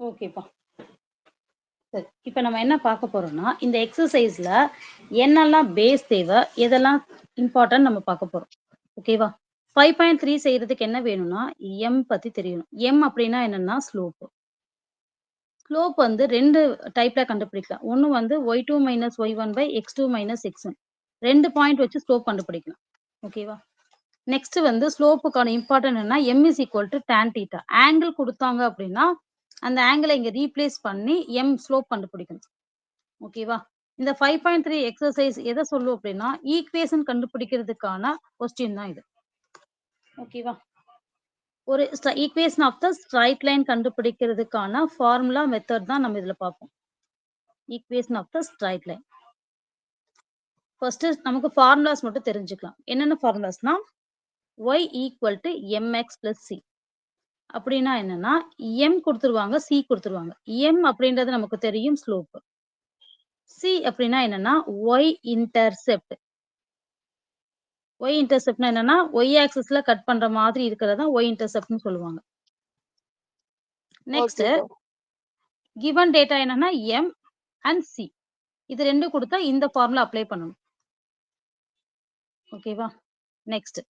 ஓகேப்பா. சரி. இப்ப நம்ம என்ன பார்க்க போறோம்னா, இந்த எக்ஸர்சைஸ்ல என்னெல்லாம் பேஸ் தேவை, எதெல்லாம் இம்பார்ட்டன்ட் நம்ம பார்க்க போறோம். ஓகேவா? 5.3 செய்றதுக்கு என்ன வேணும்னா, எம் பத்தி தெரியணும். எம் அப்டின்னா என்னன்னா ஸ்லோப். ஸ்லோப் வந்து 2 டைப்ல கண்டுபிடிக்கலாம். ஒண்ணு வந்து y2 - y1/x2 - x1. 2 பாயிண்ட் வச்சு ஸ்லோப் கண்டுபிடிக்கலாம். ஓகேவா? நெக்ஸ்ட் வந்து ஸ்லோப்புக்கான இம்பார்ட்டன்ட் என்னன்னா, m tan தீட்டா. ஆங்கிள் குடுத்தாங்க அப்டின்னா, அந்த ஆங்கிள இங்க ரீப்ளேஸ் பண்ணி ஸ்லோப் கண்டுபிடிக்கணும். ஓகேவா? இந்த 5.3 எக்ஸர்சைஸ் எத சொல்லும் அப்டின்னா, ஈக்குவேஷன் கண்டுபிடிக்கிறதுக்கான கொஸ்டின் தான் இது. ஓகேவா? ஒரு equation of the straight line கண்டுபிடிக்கிறதுக்கான ஃபார்முலா மெத்தட் தான் நம்ம இதுல பார்ப்போம். Equation of the straight line. First நமக்கு ஃபார்முலாஸ் மட்டும் தெரிஞ்சுக்கலாம். என்னென்ன ஃபார்முலாஸ்னா, y = mx + c. அப்படின்னா என்னன்னா, m குடுத்துருவாங்க, c குடுத்துருவாங்க. m அப்படின்றது நமக்கு தெரியும் ஸ்லோப். c அப்படின்னா என்னன்னா, y இன்டர்செப்ட். y இன்டர்செப்ட்னா என்னன்னா, y ஆக்சிஸ்ல கட் பண்ற மாதிரி இருக்கிறது தான் y இன்டர்செப்ட்னு சொல்லுவாங்க. நெக்ஸ்ட் ஓகேக்கா. கிவன் டேட்டா என்னன்னா m அண்ட் c. இது 2 குடுத்தா இந்த ஃபார்முலா அப்ளை பண்ணணும். ஓகேவா? நெக்ஸ்ட்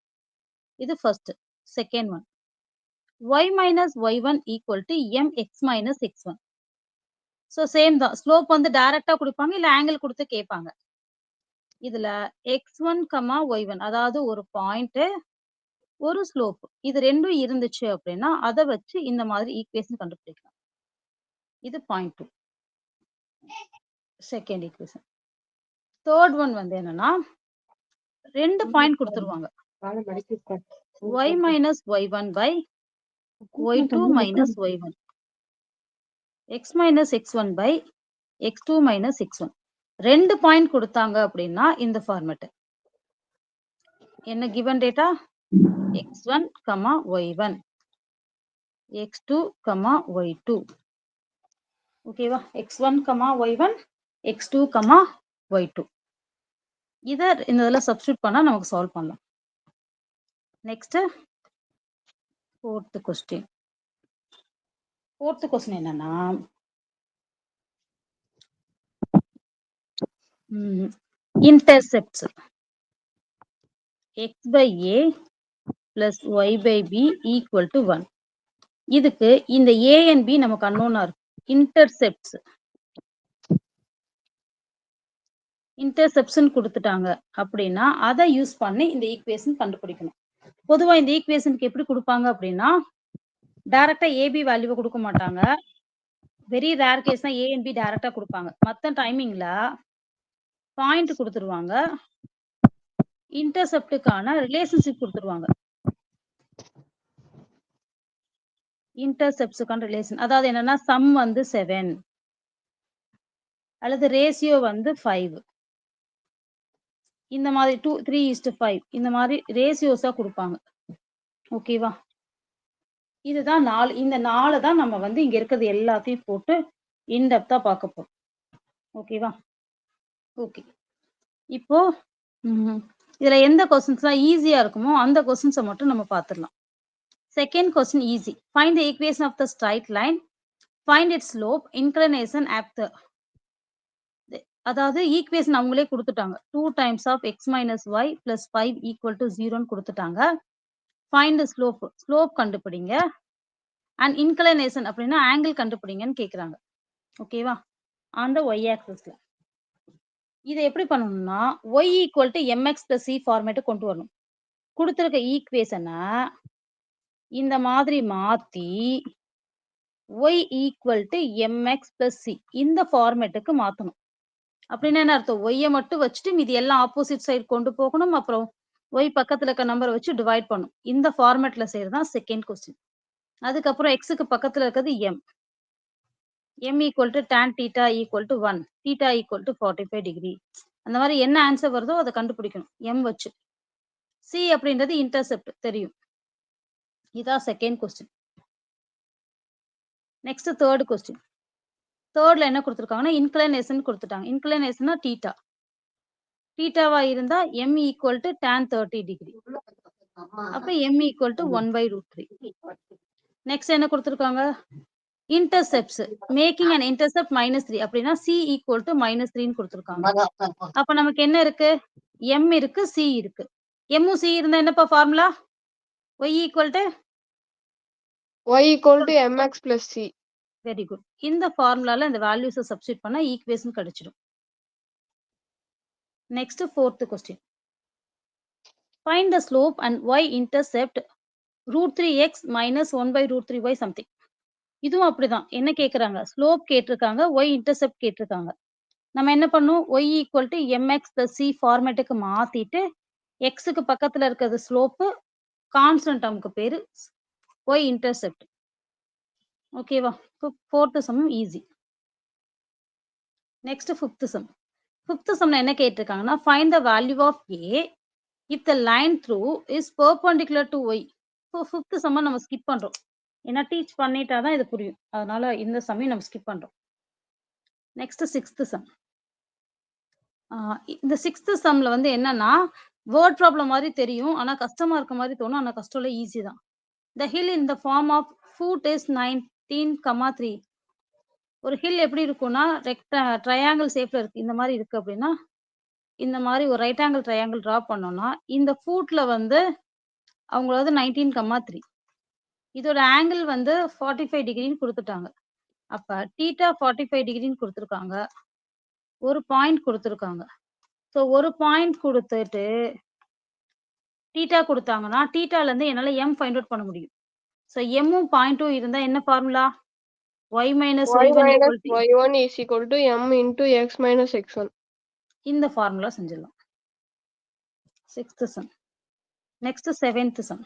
இது first. Second one. y - y1 = mx - x1. So same தான். ஸ்லோப் வந்து டைரக்ட்டா குடுப்பாங்க, இல்ல ஆங்கிள் குடுத்து கேட்பாங்க. இதுல x1, y1 அதாவது ஒரு பாயிண்ட், ஒரு ஸ்லோப். இது 2ம் இருந்துச்சு அப்படின்னா, அத வச்சு இந்த மாதிரி ஈக்குவேஷன் கண்டுபிடிக்கலாம். இது point 2. Second equation. Third one வந்து என்னன்னா, 2 பாயிண்ட் குடுத்துருவாங்க. y - y1/y2 - y1. x - x1/x2 - x1. 2 point குடுத்தாங்க அப்படின்னா இந்த ஃபார்மேட். என்ன given data? x1, y1, x2, y2. ஓகேவா? x1, y1, x2, y2. இத இந்த இதுல சப்ஸ்டிட்யூட் பண்ணா நமக்கு சால்வ் பண்ணலாம். Next fourth question. Fourth question என்னன்னா, இன்டர்செப்ட்ஸ் x/a plus y/b = 1. இதுக்கு இந்த a and b நமக்கு அன்னோனா இருக்கு. இன்டர்செப்ஷன் குடுத்துட்டாங்க அப்படின்னா, அத யூஸ் பண்ணி இந்த ஈக்குவேஷன் கண்டுபிடிக்கணும். பொதுவா இந்த ஈக்குவேஷனுக்கு எப்படி குடுப்பாங்க அப்படின்னா, டைரக்ட்டா ab வேல்யூவ குடுக்க மாட்டாங்க. வெரி ரேர் கேஸ் தான் a and b டைரக்ட்டா குடுப்பாங்க. மத்த டைமிங்ல பாயிண்ட் குடுத்துருவாங்க. இன்டர்செப்ட்க்கான ரிலேஷன்ஷிப் குடுத்துருவாங்க. இன்டர்செப்ட்ஸ்க்கான ரிலேஷன். அதாவது என்னன்னா, சம் வந்து 7 அல்லது ரேஷியோ வந்து 5. இந்த மாதிரி 3:5 இந்த மாதிரி ரேஷியோஸா குடுப்பாங்க. ஓகேவா? இதுதான் 4. இந்த 4 தான் நம்ம வந்து இங்க இருக்கிறது எல்லாத்தையும் போட்டு இன் டெப்த்தா பார்க்க போறோம். ஓகேவா? ஓகே. இப்போ இதுல எந்த கொஸ்டின்ஸ்லாம் ஈஸியா இருக்குமோ அந்த கொஸ்டின்ஸ மட்டும் நம்ம பார்த்துடலாம். Second question easy. Find the equation of the straight line. Find its slope, inclination at the. அதாவது ஈக்குவேஷன் அவங்களே குடுத்துட்டாங்க. 2 டைம்ஸ் ஆஃப் x - y + 5 = 0ன்னு குடுத்துட்டாங்க. Find the slope. ஸ்லோப் கண்டுபிடிங்க. அண்ட் இன்க்ளினேஷன் அப்படின்னா ஆங்கிள் கண்டுபிடிங்கன்னு கேட்குறாங்க. ஓகேவா? ஆன் த y ஆக்சிஸ்ல. இத எப்படி பண்ணணும்னா, y = mx + c ஃபார்மேட் கொண்டு வரணும். குடுத்திருக்க ஈக்குவேஷன இந்த மாதிரி மாத்தி y = mx + c இந்த ஃபார்மேட்டுக்கு மாத்தணும். அப்படின்னா என்ன அர்த்தம்? y மட்டும் வச்சுட்டு மீதி எல்லாம் ஆப்போசிட் சைடு கொண்டு போகணும். அப்புறம் y பக்கத்துல இருக்க நம்பர வச்சு டிவைட் பண்ணணும். இந்த ஃபார்மேட்ல செய்றது தான் செகண்ட் கொஸ்டின். அதுக்கப்புறம் xக்கு பக்கத்துல இருக்கிறது m. m = tan θ = 1. θ = 45 டிகிரி. அந்த மாதிரி என்ன ஆன்சர் வருதோ அத கண்டுபிடிக்கணும். m வச்சு. c அப்படின்றது இன்டர்செப்ட் தெரியும். இதான் second question. Next third question. தேர்ட்ல என்ன குடுத்துருக்காங்கன்னா, இன்க்ளினேஷன் குடுத்துட்டாங்க. இன்க்ளினேஷன்னா θ. தீட்டாவா இருந்தா m = tan 30 டிகிரி. அப்ப m = 1/√3. நெக்ஸ்ட் என்ன குடுத்துருக்காங்க? இன்டர்செப்ட்ஸ் மேக்கிங் அன் இன்டர்செப்ட் -3 அப்படின்னா C ஈக்குவல் டு -3ன்னு குடுத்துருக்காங்க. அப்ப நமக்கு என்ன இருக்கு? M இருக்கு, C இருக்கு. Mமும் C இருந்தா என்னப்பா formula? Y equal to y equal to mx plus c. Very good. இந்த ஃபார்முலால இந்த வேல்யூஸ சப்ஸ்டிட்யூட் பண்ணா ஈக்குவேஷன் கிடைச்சிடும். Next 4th question. Find the slope and y-intercept √3x minus 1/√3y something. இதுவும் அப்படிதான். என்ன கேட்குறாங்க? ஸ்லோப் கேட்டிருக்காங்க. y-intercept கேட்டிருக்காங்க. நம்ம என்ன பண்ணணும்? y equal to mx plus c ஃபார்மேட்டுக்கு மாத்திட்டு, xக்கு பக்கத்துல இருக்கிறது ஸ்லோப்பு, கான்ஸ்டன்ட் டெர்ம்க்கு பேரு y-intercept. ஓகேவா? 4th சம்மும் easy. Next 5th sum. 5th சம்ல என்ன கேட்டிருக்காங்கன்னா, find the value of a if the line through is perpendicular to y. இப்போ 5th சம்ம நம்ம ஸ்கிப் பண்றோம். ஏன்னா டீச் பண்ணிட்டா தான் இது புரியும். அதனால இந்த சம்மையும் நம்ம ஸ்கிப் பண்றோம். Next 6th sum. இந்த 6th சம்ல வந்து என்னன்னா, வேர்ட் ப்ராப்ளம் மாரி தெரியும். ஆனா கஷ்டமா இருக்க மாரி தோணும். ஆனா கஷ்டம் இல்ல, ஈஸி தான். The hill in the form of foot is 19,3. ஒரு ஹில் எப்படி இருக்கும்னா, ட்ரையாங்கிள் ஷேப்ல இருக்கு. இந்த மாரி இருக்கு அப்படின்னா, இந்த மாரி ஒரு ரைட் ஆங்கிள் ட்ரையாங்கிள் டிரா பண்ணோம்னா, இந்த ஃபூட்ல வந்து அவங்களது 19,3. இதோட ஆங்கிள் வந்து 45 டிகிரின்னு குடுத்துட்டாங்க. அப்ப தீட்டா 45 டிகிரின்னு குடுத்துருக்காங்க. ஒரு பாயிண்ட் குடுத்துருக்காங்க. ஸோ ஒரு பாயிண்ட் குடுத்துட்டு, தீட்டா குடுத்தாங்கன்னா, தீட்டாலருந்து என்னால ஃபைண்ட் அவுட் பண்ண முடியும். ஸோ எம்மும் பாயிண்ட்டும் இருந்தா என்ன formula? y minus y y1 minus equal to y1 is equal to m into x minus x1. இந்த ஃபார்முலா செஞ்சிடலாம். 6th sum. Next 7th sum.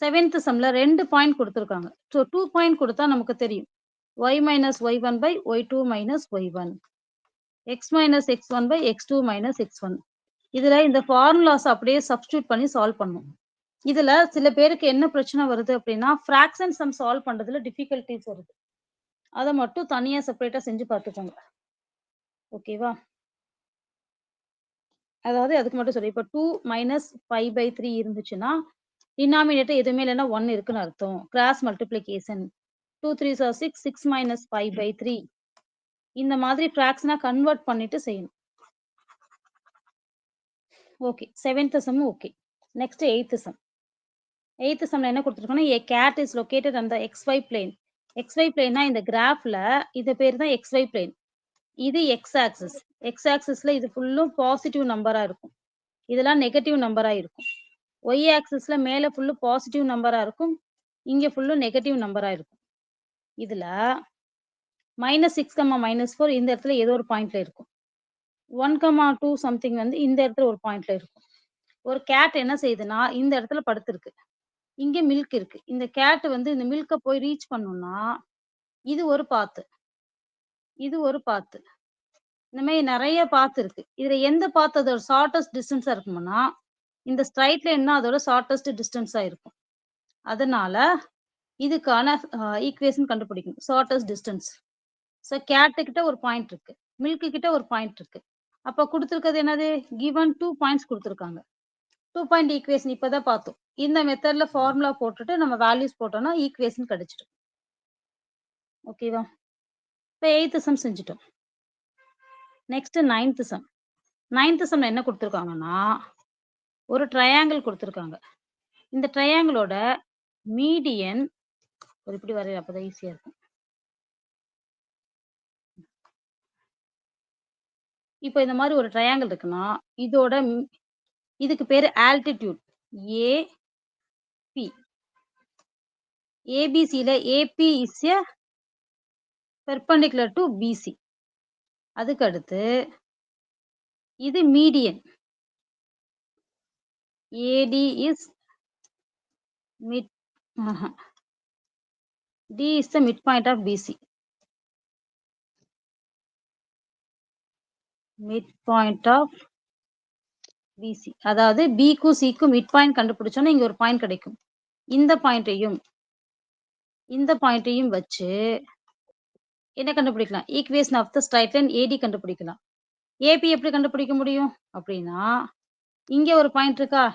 7th சம்ல 2 பாயிண்ட் குடுத்துருக்காங்க. ஸோ 2 பாயிண்ட் குடுத்தா நமக்கு தெரியும். y minus y1 by y2 minus y1. x minus x1 by x2 minus x1. இதுல இந்த formulas அப்படியே சப்ஸ்டிட்யூட் பண்ணி சால்வ் பண்ணணும். இதுல சில பேருக்கு என்ன பிரச்சனை வருது அப்படின்னா, ஃபிராக்ஷன் சம் சால்வ் பண்றதுல டிஃபிகல்டிஸ் வருது. அத மட்டும் தனியா செப்பரேட்டா செஞ்சு பார்த்துக்கோங்க. ஓகேவா? அதாவது அதுக்கு மட்டும் சொல்றேன். இப்ப 2 மைனஸ் 5/3 இருந்துச்சுன்னா, டினாமினேட்டர் எதுவுமே இல்லன்னா 1 இருக்குன்னு அர்த்தம். Cross multiplication. 2 3s are 6, 6 minus 5/3. இந்த மாதிரி ஃபிராக்ஷனா கன்வெர்ட் பண்ணிட்டு செய்யணும். Okay. 7th sum okay. Next 8th sum. 8th சம்ல என்ன குடுத்துருக்காங்கன்னா, a cat is located on the xy plane. xy பிளேன்னா இந்த கிராஃப்ல இது பேரு தான் xy பிளேன். இது x ஆக்சிஸ். x ஆக்சிஸ்ல இது ஃபுல்லும் பாசிட்டிவ் நம்பரா இருக்கும். இதெல்லாம் நெகட்டிவ் நம்பரா இருக்கும். y ஆக்சிஸ்ல மேல ஃபுல்லு பாசிட்டிவ் நம்பரா இருக்கும். இங்க ஃபுல்லும் நெகட்டிவ் நம்பரா இருக்கும். இதுல -6, -4 இந்த இடத்துல ஏதோ ஒரு பாயிண்ட்ல இருக்கும். 1, 2 சம்திங் வந்து இந்த இடத்துல ஒரு பாயிண்ட்ல இருக்கும். ஒரு கேட் என்ன செய்யுதுன்னா, இந்த இடத்துல படுத்திருக்கு. இங்க மில்க் இருக்கு. இந்த கேட் வந்து இந்த மில்க்க போய் ரீச் பண்ணணும்னா, இது ஒரு பாத்து. இது ஒரு பாத்து. இந்த மாரி நெறைய பாத் இருக்கு. இதுல எந்த பாத் அதோட ஷார்ட்டஸ்ட் டிஸ்டன்ஸா இருக்கும்னா, இந்த ஸ்ட்ரைட் லைன் தான் அதோட ஷார்ட்டஸ்ட் டிஸ்டன்ஸா இருக்கும். அதனால இதுக்கான ஈக்குவேஷன் கண்டுபிடிக்கணும். Shortest distance. ஸோ கேட் கிட்ட ஒரு பாயிண்ட் இருக்கு. மில்க் கிட்ட ஒரு பாயிண்ட் இருக்கு. அப்ப குடுத்திருக்கிறது என்னது? கிவன் 2 பாயிண்ட்ஸ் குடுத்திருக்காங்க. 2 பாயிண்ட் ஈக்குவேஷன் இப்ப தான் பார்த்தோம். இந்த மெத்தட்ல ஃபார்முலா போட்டுட்டு நம்ம வேல்யூஸ் போட்டோம்னா ஈக்குவேஷன் கிடைச்சிடும். ஓகேவா? இப்ப 8th சம் செஞ்சுட்டோம். Next 9th some. 9th சம்ல என்ன குடுத்திருக்காங்கன்னா, ஒரு ட்ரையாங்கிள் குடுத்திருக்காங்க. இந்த ட்ரையாங்கிளோட மீடியன் ஒரு இப்படி வரையறேன் அப்பதான் ஈஸியா இருக்கும். இப்ப இந்த மாரி ஒரு ட்ரையாங்கிள் இருக்குன்னா, இதோட இதுக்கு பேரு ஆல்டிட்யூட். AP. ABCல AP is a perpendicular to BC. அதுக்கு அடுத்து இது median. AD is mid. D is the midpoint of BC. Midpoint of BC. அதாவது Bக்கும் Cக்கும் மிட் பாயிண்ட் கண்டுபிடிச்சோம்னா இங்க ஒரு பாயிண்ட் கிடைக்கும். இந்த பாயிண்ட்டையும் இந்த பாயிண்ட்டையும் வச்சு என்ன கண்டுபிடிக்கலாம்? Equation of the straight line AD கண்டுபிடிக்கலாம். AP எப்படி கண்டுபிடிக்க முடியும்? அப்படின்னா, இங்க ஒரு பாயிண்ட் இருக்கா?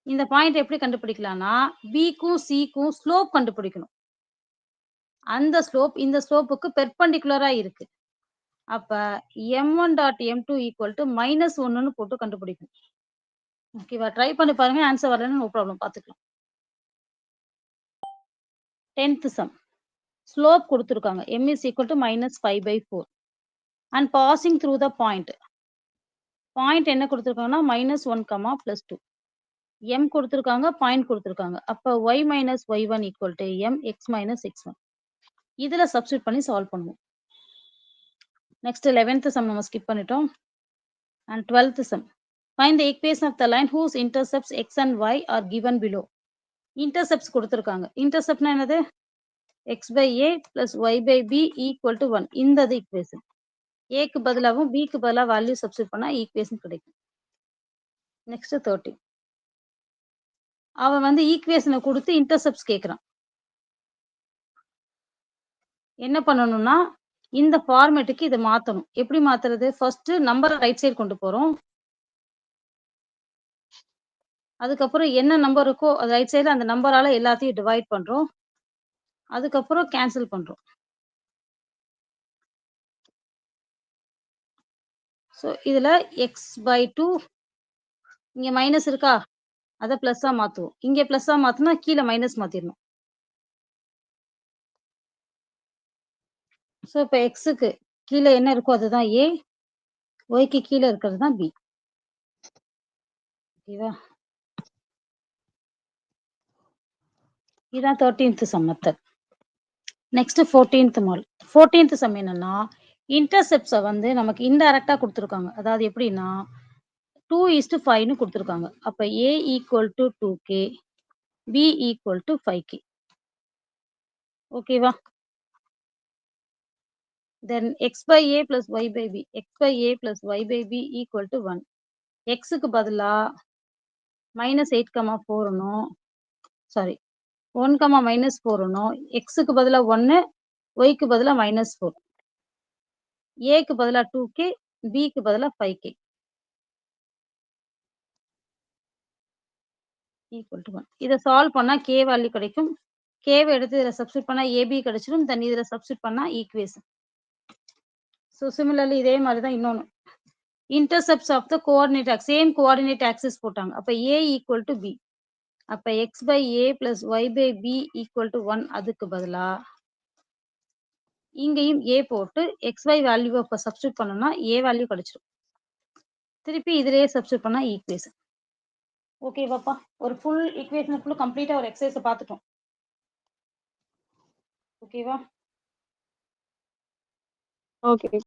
இந்த பாயிண்ட் எப்படி கண்டுபிடிக்கலாம்னா, Bக்கும் Cக்கும் ஸ்லோப் கண்டுபிடிக்கணும். அந்த ஸ்லோப் இந்த ஸ்லோப்புக்கு பெர்பெண்டிகுலரா இருக்கு. அப்ப m1 dot m2 equal to -1ன்னு போட்டு கண்டுபிடிக்கணும். ஓகேவா? ட்ரை பண்ணி பாருங்க. ஆன்சர் வரலன்னா நோ ப்ராப்ளம் பார்த்துக்கலாம். 10th sum. ஸ்லோப் குடுத்துருக்காங்க. m is equal to -5/4 and passing through the point. Point என்ன குடுத்துருக்காங்கன்னா -1, +2. m குடுத்துருக்காங்க, பாயிண்ட் குடுத்துருக்காங்க. அப்ப y minus y1 equal to m x minus x1. இதுல சப்ஸ்டிட்யூட் பண்ணி சால்வ் பண்ணுவோம். நெக்ஸ்ட் 11th சம் நம்ம ஸ்கிப் பண்ணிட்டோம். And 12th sum. Find the equation of the line whose intercepts x and y are given below. Intercepts கொடுத்திருக்காங்க. Interceptனா என்னது? x by a plus y by b equal to 1. இந்த equation. aக்கு பதிலாவும் bக்கு பதிலா value substitute பண்ணா equation கிடைக்கும். Next 13. அவன் வந்து ஈக்குவேஷனை கொடுத்து இன்டர்செப்ட்ஸ் கேட்குறான். என்ன பண்ணணும்னா இந்த ஃபார்மேட்டுக்கு இதை மாத்தணும். எப்படி மாத்துறது? ஃபர்ஸ்ட் நம்பரை ரைட் சைடு கொண்டு போறோம். அதுக்கப்புறம் என்ன நம்பர் இருக்கோ ரைட் சைடுல அந்த நம்பரால எல்லாத்தையும் டிவைட் பண்றோம். அதுக்கப்புறம் கேன்சல் பண்றோம். ஸோ இதுல x/2 இங்க மைனஸ் இருக்கா? அதை பிளஸ்ஸா மாத்துவோம். இங்க பிளஸ்ஸா மாத்தினா கீழே மைனஸ் மாத்திடணும். ஸோ இப்போ எக்ஸுக்கு கீழே என்ன இருக்கோ அதுதான் ஏ, ஒய்க்கு கீழே இருக்கிறது தான் பி. ஓகேவா? இதுதான் 13th sum method. Next 14th model. 14th sum என்னன்னா இன்டர்செப்ட்ஸை வந்து நமக்கு இன்டைரக்டா கொடுத்துருக்காங்க. அதாவது எப்படின்னா 2:5ன்னு கொடுத்துருக்காங்க. அப்ப a equal to 2k, b equal to 5k. ஓகேவா? then x by a plus y by b, x by a plus y by b equal to 1. xக்கு பதிலா -8,4னும் சாரி 1, -4னும் xக்கு பதிலா 1, yக்கு பதிலா -4, aக்கு பதிலா 2k, bக்கு பதிலா 5k equal to 1. இதை சால்வ் பண்ணா k value கிடைக்கும். k வை எடுத்து இதில் சப்ஸ்டிட் பண்ணா ab கிடைச்சிடும். தென் இதில் சப்ஸ்டிட் பண்ணா ஈக்குவேஷன். ஸோ சிமிலர்லி இதே மாதிரி தான் இன்னொன்று. Intercepts of the coordinate same coordinate axis போட்டாங்க. அப்ப a ஈக்குவல் டு b. அப்ப x by a plus y by b equal to 1. அதுக்கு பதிலா இங்கேயும் a போட்டு xy வேல்யூவை இப்போ சப்ஸ்டிட் பண்ணோம்னா a வேல்யூ கிடைச்சிடும். திருப்பி இதிலேயே சப்ஸ்டிட் பண்ணா ஈக்குவேஷன். ஓகேவாப்பா? ஒரு ஃபுல் ஈக்குவேஷன் ஃபுல் கம்ப்ளீட்டா ஒரு எக்ஸசைஸ் பார்த்துட்டோம். ஓகேவா? ஓகே.